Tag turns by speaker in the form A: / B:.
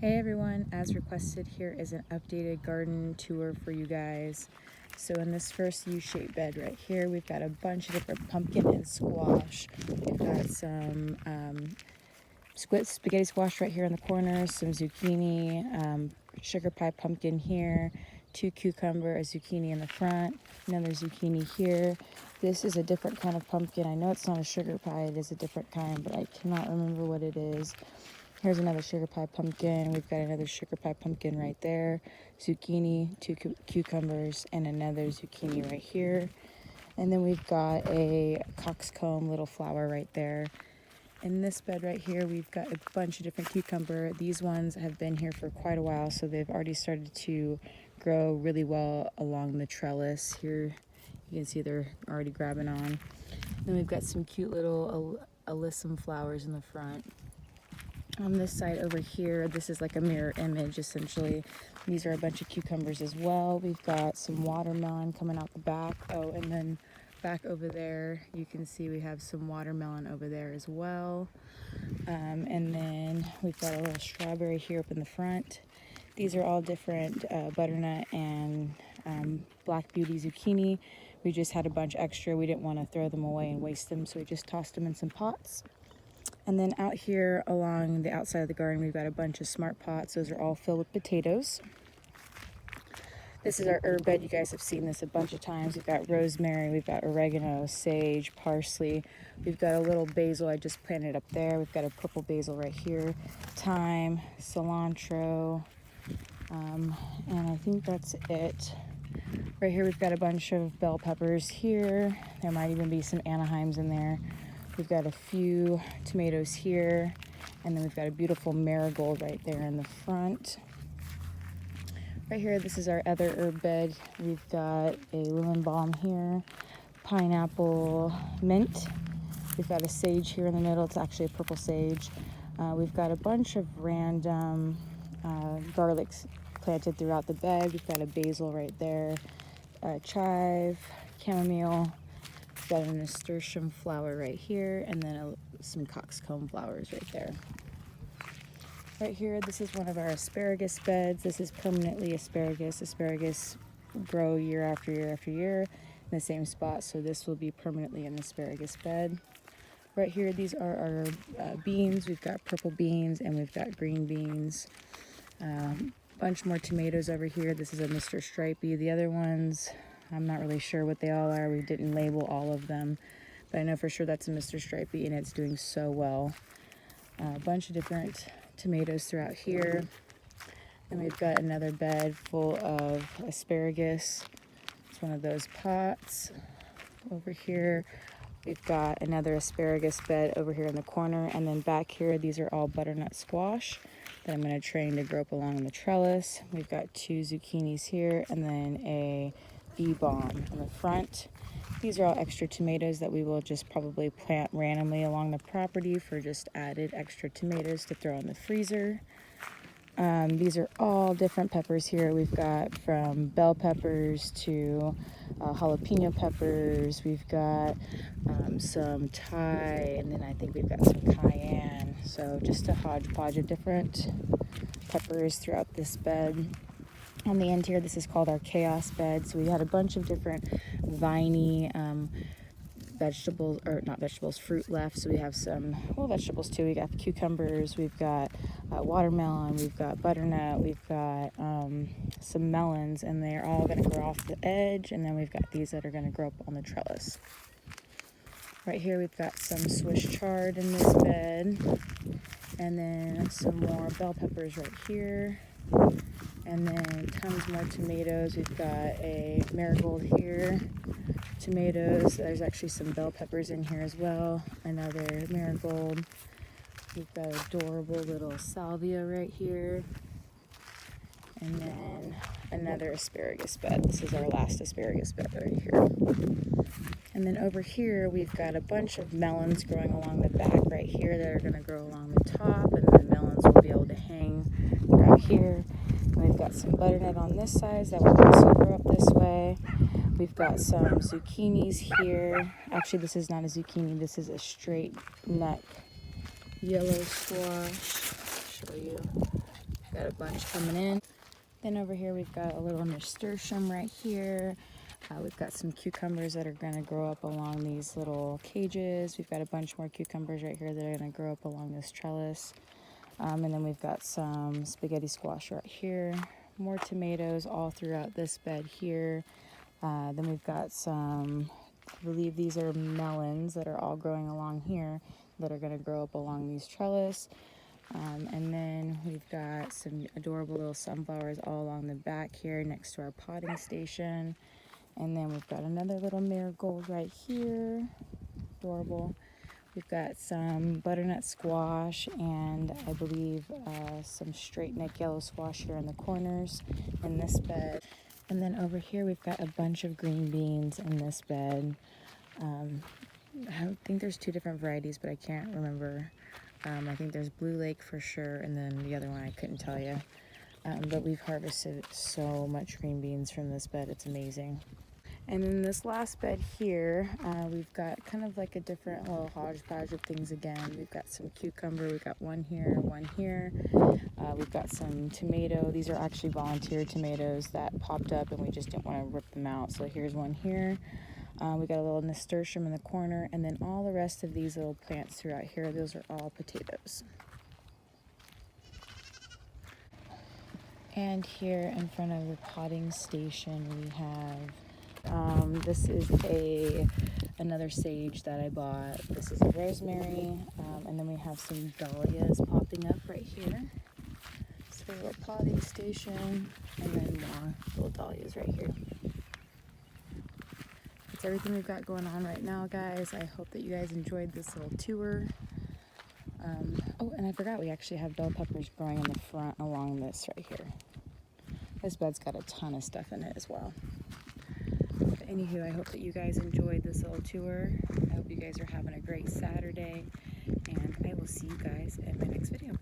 A: Hey everyone, as requested, here is an updated garden tour for you guys. So in this first U-shaped bed right here, we've got a bunch of different pumpkin and squash. We've got some spaghetti squash right here in the corner, some zucchini, sugar pie pumpkin here, 2 cucumber, a zucchini in the front, another zucchini here. This is a different kind of pumpkin. I know it's not a sugar pie, it is a different kind, but I cannot remember what it is. Here's another sugar pie pumpkin. We've got another sugar pie pumpkin right there. Zucchini, 2 cucumbers, and another zucchini right here. And then we've got a coxcomb little flower right there. In this bed right here, we've got a bunch of different cucumber. These ones have been here for quite a while, so they've already started to grow really well along the trellis. Here you can see they're already grabbing on. Then we've got some cute little alyssum flowers in the front. On this side over here, this is like a mirror image essentially. These are a bunch of cucumbers as well. We've got some watermelon coming out the back. Oh, and then back over there, you can see we have some watermelon over there as well. And then we've got a little strawberry here up in the front. These are all different butternut and black beauty zucchini. We just had a bunch extra. We didn't want to throw them away and waste them, so we just tossed them in some pots. And then out here along the outside of the garden, we've got a bunch of smart pots. Those are all filled with potatoes. This is our herb bed. You guys have seen this a bunch of times. We've got rosemary, we've got oregano, sage, parsley. We've got a little basil I just planted up there. We've got a purple basil right here, thyme, cilantro, and I think that's it. Right here we've got a bunch of bell peppers here. There might even be some Anaheims in there. We've got a few tomatoes here, and then we've got a beautiful marigold right there in the front. Right here, this is our other herb bed. We've got a lemon balm here, pineapple, mint. We've got a sage here in the middle. It's actually a purple sage. We've got a bunch of random garlics planted throughout the bed. We've got a basil right there, chive, chamomile. We've got a nasturtium flower right here, and then some coxcomb flowers right there. Right here, this is one of our asparagus beds. This is permanently asparagus. Asparagus grow year after year after year in the same spot, so this will be permanently an asparagus bed. Right here, these are our beans. We've got purple beans and we've got green beans. Bunch more tomatoes over here. This is a Mr. Stripey. The other ones, I'm not really sure what they all are. We didn't label all of them, but I know for sure that's a Mr. Stripey and it's doing so well. A bunch of different tomatoes throughout here. And we've got another bed full of asparagus. It's one of those pots. Over here, we've got another asparagus bed over here in the corner. And then back here, these are all butternut squash that I'm going to train to grow up along the trellis. We've got 2 zucchinis here and then a bee balm in the front. These are all extra tomatoes that we will just probably plant randomly along the property for just added extra tomatoes to throw in the freezer. These are all different peppers here. We've got from bell peppers to jalapeno peppers. We've got some Thai, and then I think we've got some cayenne. So just a hodgepodge of different peppers throughout this bed. On the end here, this is called our chaos bed. So we had a bunch of different viney vegetables, or not vegetables, fruit left. So we have some vegetables too. We got cucumbers, we've got watermelon, we've got butternut, we've got some melons, and they're all going to grow off the edge. And then we've got these that are going to grow up on the trellis. Right here, we've got some Swiss chard in this bed, and then some more bell peppers right here. And then tons more tomatoes. We've got a marigold here, tomatoes. There's actually some bell peppers in here as well. Another marigold. We've got adorable little salvia right here. And then another asparagus bed. This is our last asparagus bed right here. And then over here, we've got a bunch of melons growing along the back right here that are going to grow along the top. And the melons will be able to hang right here. We've got some butternut on this side that will also grow up this way. We've got some zucchinis here. Actually, this is not a zucchini. This is a straight neck yellow squash. I'll show you. got a bunch coming in. Then over here we've got a little nasturtium right here. We've got some cucumbers that are going to grow up along these little cages. We've got a bunch more cucumbers right here that are going to grow up along this trellis. And then we've got some spaghetti squash right here. More tomatoes all throughout this bed here. Then we've got some, I believe these are melons that are all growing along here that are going to grow up along these trellis. And then we've got some adorable little sunflowers all along the back here next to our potting station. And then we've got another little marigold right here, adorable. We've got some butternut squash and I believe some straight neck yellow squash here in the corners in this bed. And then over here we've got a bunch of green beans in this bed. I think there's two different varieties, but I can't remember. I think there's Blue Lake for sure, and then the other one I couldn't tell you. But we've harvested so much green beans from this bed, it's amazing. And in this last bed here, we've got kind of like a different little hodgepodge of things again. We've got some cucumber, we've got one here, one here. We've got some tomato. These are actually volunteer tomatoes that popped up and we just didn't want to rip them out. So here's one here. We got a little nasturtium in the corner, and then all the rest of these little plants throughout here, those are all potatoes. And here in front of the potting station we have, this is another sage that I bought. This is a rosemary, and then we have some dahlias popping up right here. So a little potting station, and then more little dahlias right here. That's everything we've got going on right now, guys. I hope that you guys enjoyed this little tour. Oh, and I forgot we actually have bell peppers growing in the front along this right here. This bed's got a ton of stuff in it as well. But anywho, I hope that you guys enjoyed this little tour. I hope you guys are having a great Saturday, and I will see you guys in my next video.